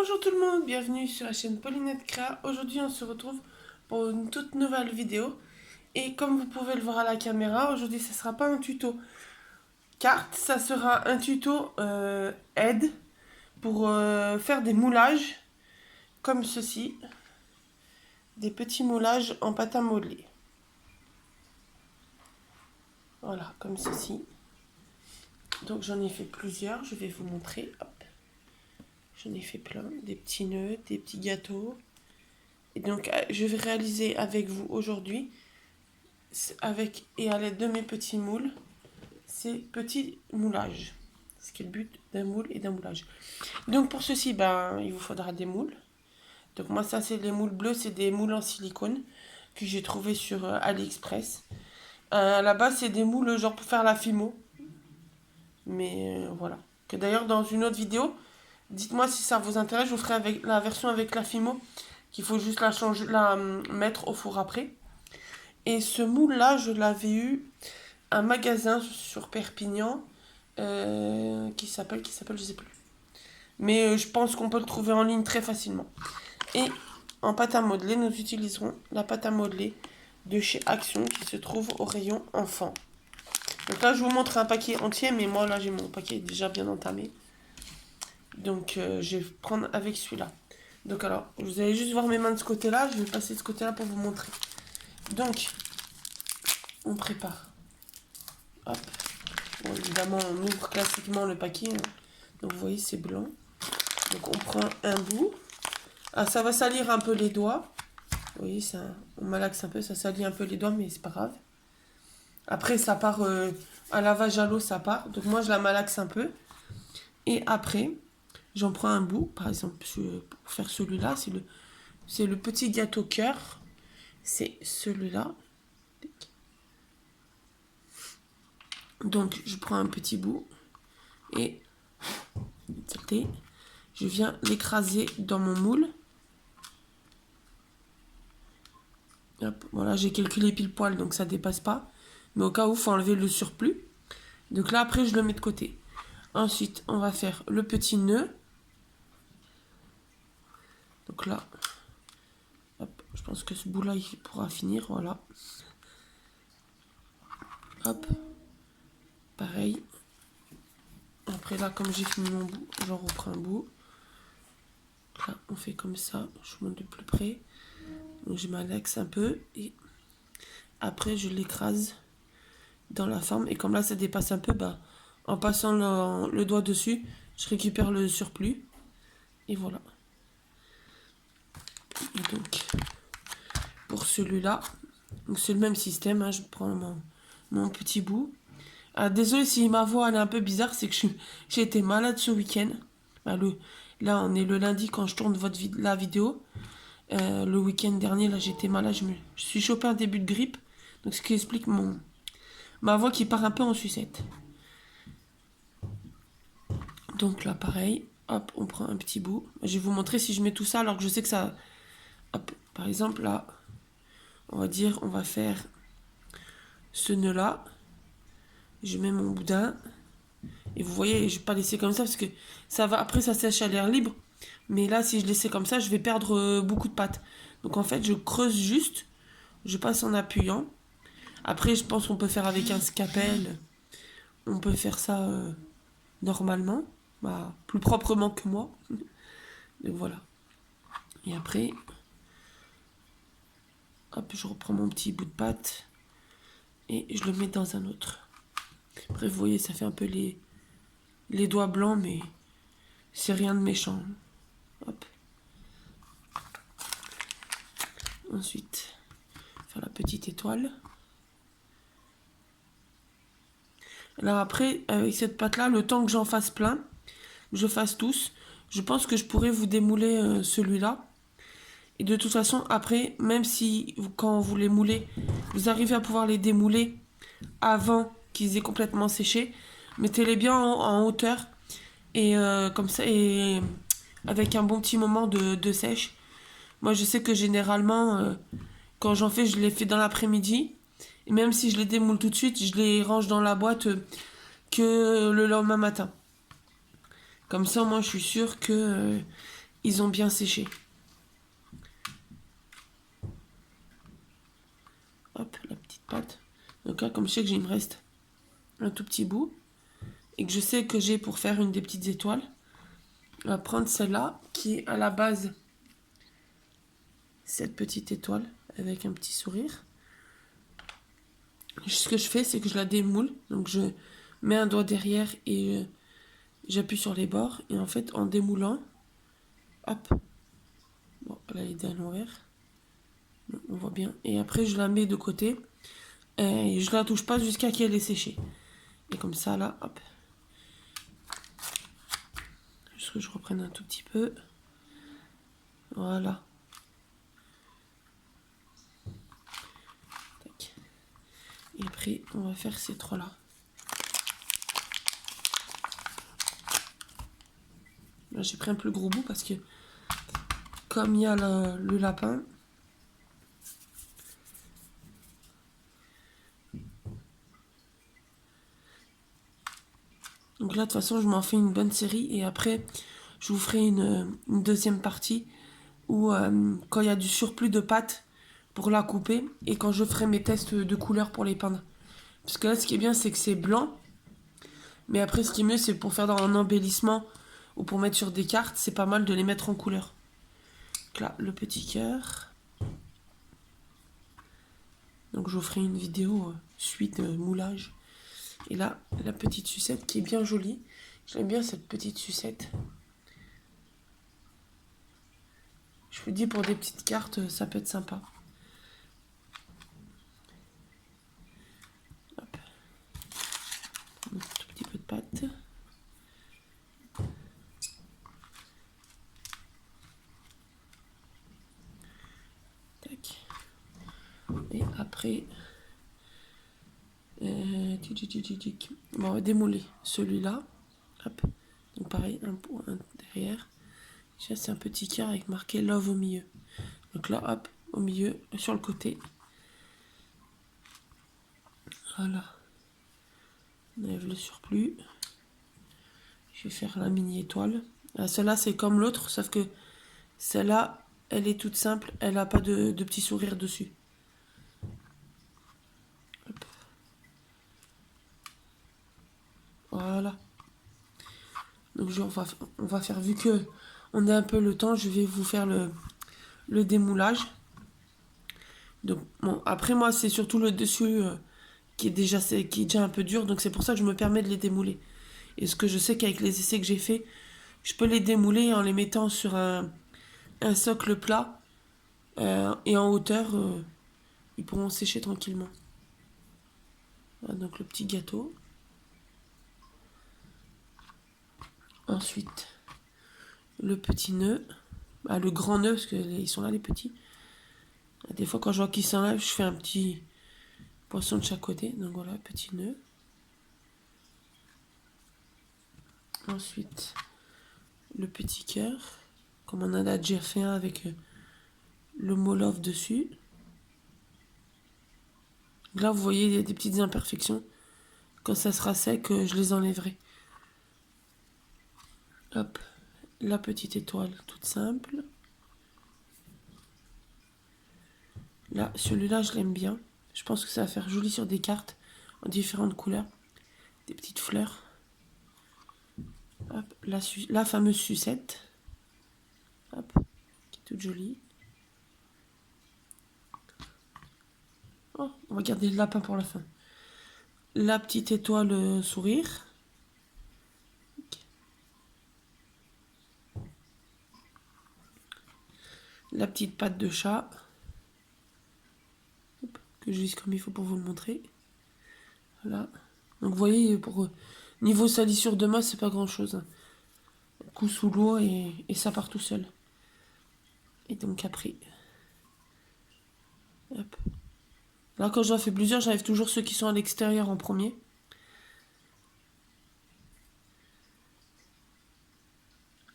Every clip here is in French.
Bonjour tout le monde, bienvenue sur la chaîne Paulinette Créa. Aujourd'hui on se retrouve pour une toute nouvelle vidéo. Et comme vous pouvez le voir à la caméra, aujourd'hui ce ne sera pas un tuto carte, ça sera un tuto aide pour faire des moulages comme ceci. Des petits moulages en pâte à modeler. Voilà, comme ceci. Donc j'en ai fait plusieurs, je vais vous montrer. Hop. J'en ai fait plein, des petits nœuds, des petits gâteaux. Et donc je vais réaliser avec vous aujourd'hui, avec et à l'aide de mes petits moules, ces petits moulages. Ce qui est le but d'un moule et d'un moulage. Donc pour ceci, il vous faudra des moules. Donc moi ça c'est les moules bleus, c'est des moules en silicone que j'ai trouvé sur AliExpress. À la base c'est des moules genre pour faire la fimo. Mais voilà. Que d'ailleurs dans une autre vidéo, dites-moi si ça vous intéresse, je vous ferai avec la version avec la fimo, qu'il faut juste la changer, la mettre au four après. Et ce moule là, je l'avais eu à un magasin sur Perpignan qui s'appelle, je sais plus. Mais je pense qu'on peut le trouver en ligne très facilement. Et en pâte à modeler, nous utiliserons la pâte à modeler de chez Action qui se trouve au rayon enfant. Donc là, je vous montre un paquet entier, mais moi là, j'ai mon paquet déjà bien entamé. Donc je vais prendre avec celui-là. Donc alors, vous allez juste voir mes mains de ce côté-là. Je vais passer de ce côté-là pour vous montrer. Donc, on prépare. Hop. Bon, évidemment, on ouvre classiquement le paquet. Hein. Donc, vous voyez, c'est blanc. Donc, on prend un bout. Ah, ça va salir un peu les doigts. Vous voyez, ça, on malaxe un peu, ça salit un peu les doigts, mais c'est pas grave. Après, ça part un lavage à l'eau, ça part. Donc, moi, je la malaxe un peu. Et après, j'en prends un bout. Par exemple, pour faire celui-là, c'est le petit gâteau cœur. C'est celui-là. Donc, je prends un petit bout et je viens l'écraser dans mon moule. Hop, voilà, j'ai calculé pile poil, donc ça dépasse pas. Mais au cas où, il faut enlever le surplus. Donc là, après, je le mets de côté. Ensuite, on va faire le petit nœud. Donc là, hop, je pense que ce bout-là, il pourra finir, voilà. Hop, pareil. Après là, comme j'ai fini mon bout, j'en reprends un bout. Là, on fait comme ça. Je vous montre de plus près. Donc, je malaxe un peu et après, je l'écrase dans la forme. Et comme là, ça dépasse un peu, en passant le doigt dessus, je récupère le surplus. Et voilà. Et donc, pour celui-là, c'est le même système. Hein, je prends mon petit bout. Ah, désolé si ma voix elle est un peu bizarre, c'est que j'ai été malade ce week-end. Là, on est le lundi quand je tourne la vidéo. Le week-end dernier, là, j'étais malade. Je suis chopé un début de grippe. Donc, ce qui explique ma voix qui part un peu en sucette. Donc là, pareil. Hop, on prend un petit bout. Je vais vous montrer si je mets tout ça alors que je sais que ça... Hop, par exemple, là, on va faire ce nœud-là. Je mets mon boudin. Et vous voyez, je ne vais pas laisser comme ça parce que ça va. Après, ça sèche à l'air libre. Mais là, si je laissais comme ça, je vais perdre beaucoup de pâte. Donc en fait, je creuse juste. Je passe en appuyant. Après, je pense qu'on peut faire avec un scalpel. On peut faire ça normalement. Plus proprement que moi. Donc voilà. Et après, hop, je reprends mon petit bout de pâte. Et je le mets dans un autre. Après, vous voyez, ça fait un peu les doigts blancs, mais c'est rien de méchant. Hop. Ensuite, faire la petite étoile. Alors après, avec cette pâte-là, le temps que j'en fasse plein, je fasse tous, je pense que je pourrais vous démouler celui-là. Et de toute façon, après, même si quand vous les moulez, vous arrivez à pouvoir les démouler avant qu'ils aient complètement séché, mettez-les bien en hauteur et comme ça, et avec un bon petit moment de sèche. Moi, je sais que généralement, quand j'en fais, je les fais dans l'après-midi. Et même si je les démoule tout de suite, je les range dans la boîte que le lendemain matin. Comme ça, moi, je suis sûre que ils ont bien séché. Hop, la petite pâte. Donc là, comme je sais que il me reste un tout petit bout, et que je sais que j'ai pour faire une des petites étoiles, on va prendre celle-là, qui est à la base cette petite étoile, avec un petit sourire. Ce que je fais, c'est que je la démoule. Donc je mets un doigt derrière et j'appuie sur les bords. Et en fait, en démoulant, hop, bon, là, elle est à l'envers. On voit bien. Et après, je la mets de côté. Et je la touche pas jusqu'à qu'elle est séchée. Et comme ça, là, hop. Juste que je reprenne un tout petit peu. Voilà. Tac. Et après, on va faire ces trois-là. Là, j'ai pris un plus gros bout parce que comme il y a le lapin, donc là, de toute façon, je m'en fais une bonne série. Et après, je vous ferai une deuxième partie où, quand il y a du surplus de pâte, pour la couper. Et quand je ferai mes tests de couleurs pour les peindre. Parce que là, ce qui est bien, c'est que c'est blanc. Mais après, ce qui est mieux, c'est pour faire dans un embellissement ou pour mettre sur des cartes, c'est pas mal de les mettre en couleur. Donc là, le petit cœur. Donc je vous ferai une vidéo suite moulage. Et là, la petite sucette qui est bien jolie. J'aime bien cette petite sucette. Je vous dis, pour des petites cartes, ça peut être sympa. Hop. Un tout petit peu de pâte. Tac. Et après, bon, on va démouler celui-là. Hop. Donc pareil, un derrière. Ça, c'est un petit cœur avec marqué Love au milieu. Donc là, hop, au milieu, sur le côté. Voilà. On enlève le surplus. Je vais faire la mini étoile. Celle-là, c'est comme l'autre, sauf que celle-là, elle est toute simple. Elle n'a pas de petit sourire dessus. Hop. Voilà. Donc on va faire, vu que on a un peu le temps, je vais vous faire le démoulage. Donc bon, après moi c'est surtout le dessus qui est déjà un peu dur, donc c'est pour ça que je me permets de les démouler. Et ce que je sais qu'avec les essais que j'ai fait, je peux les démouler en les mettant sur un socle plat et en hauteur, ils pourront sécher tranquillement. Voilà, donc le petit gâteau. Ensuite, le petit nœud. Ah, le grand nœud, parce qu'ils sont là les petits. Des fois quand je vois qu'ils s'enlèvent, je fais un petit poisson de chaque côté. Donc voilà, petit nœud. Ensuite, le petit cœur. Comme on en a déjà fait un avec le mot love dessus. Là, vous voyez, il y a des petites imperfections. Quand ça sera sec, je les enlèverai. Hop, la petite étoile toute simple. Là, celui-là, je l'aime bien. Je pense que ça va faire joli sur des cartes en différentes couleurs. Des petites fleurs. Hop, la fameuse sucette. Hop, qui est toute jolie. Oh, on va garder le lapin pour la fin. La petite étoile sourire. La petite patte de chat. Hop, que je vise comme il faut pour vous le montrer. Voilà. Donc vous voyez, pour niveau salissure de masse, c'est pas grand chose. Un coup sous l'eau et ça part tout seul. Et donc après. Hop. Là, quand j'en fais plusieurs, j'enlève toujours ceux qui sont à l'extérieur en premier.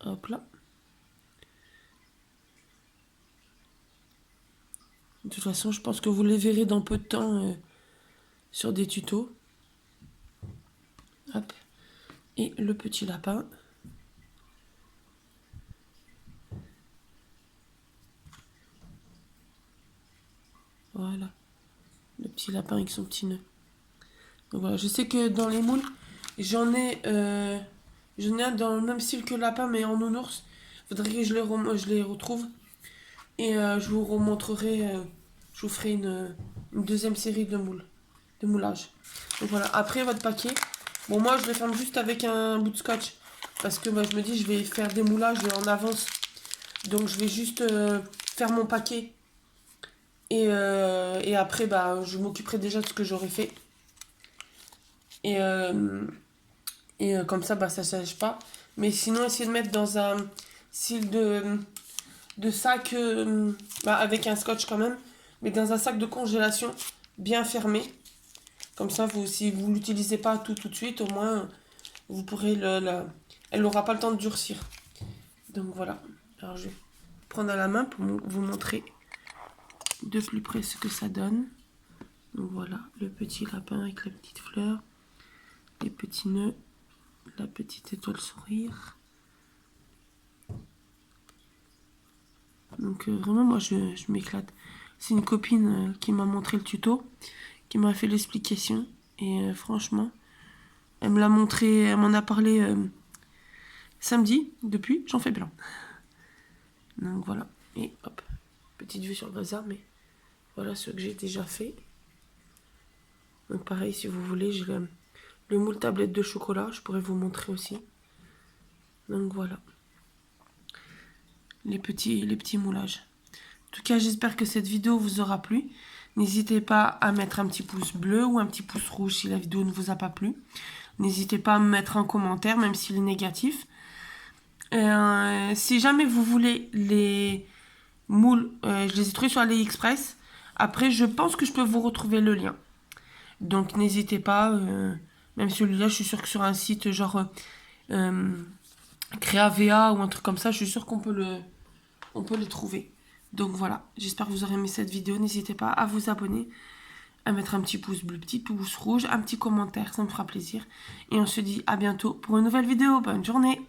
Hop là. De toute façon, je pense que vous les verrez dans peu de temps sur des tutos. Hop. Et le petit lapin. petit lapin avec son petit nœud. Donc voilà, je sais que dans les moules, j'en ai un dans le même style que le lapin, mais en nounours. Faudrait que je les retrouve. Et je vous remontrerai, je vous ferai une deuxième série de moulage. Donc voilà, après votre paquet, bon moi je le ferme juste avec un bout de scotch. Parce que je me dis je vais faire des moulages en avance. Donc je vais juste faire mon paquet. Et après je m'occuperai déjà de ce que j'aurai fait. Et comme ça ça sèche pas. Mais sinon essayez de mettre dans un style de sac avec un scotch quand même, mais dans un sac de congélation bien fermé. Comme ça, si vous l'utilisez pas tout de suite, au moins vous pourrez elle n'aura pas le temps de durcir. Donc voilà. Alors je vais prendre à la main pour vous montrer de plus près ce que ça donne. Donc voilà, le petit lapin avec la petite fleur, les petits nœuds, la petite étoile sourire. Donc vraiment moi je m'éclate. C'est une copine qui m'a montré le tuto, qui m'a fait l'explication. Et franchement, elle me l'a montré, elle m'en a parlé samedi. Depuis, j'en fais plein. Donc voilà. Et hop, petite vue sur le bazar, mais voilà ce que j'ai déjà fait. Donc pareil, si vous voulez, j'ai le moule tablette de chocolat, je pourrais vous montrer aussi. Donc voilà. Les petits moulages. En tout cas, j'espère que cette vidéo vous aura plu. N'hésitez pas à mettre un petit pouce bleu ou un petit pouce rouge si la vidéo ne vous a pas plu. N'hésitez pas à me mettre un commentaire, même s'il est négatif. Si jamais vous voulez les moules, je les ai trouvés sur AliExpress. Après, je pense que je peux vous retrouver le lien. Donc, n'hésitez pas. Même celui-là, je suis sûre que sur un site genre Créavea ou un truc comme ça, je suis sûre qu'on peut les trouver. Donc voilà, j'espère que vous aurez aimé cette vidéo. N'hésitez pas à vous abonner, à mettre un petit pouce bleu, petit pouce rouge, un petit commentaire, ça me fera plaisir. Et on se dit à bientôt pour une nouvelle vidéo. Bonne journée!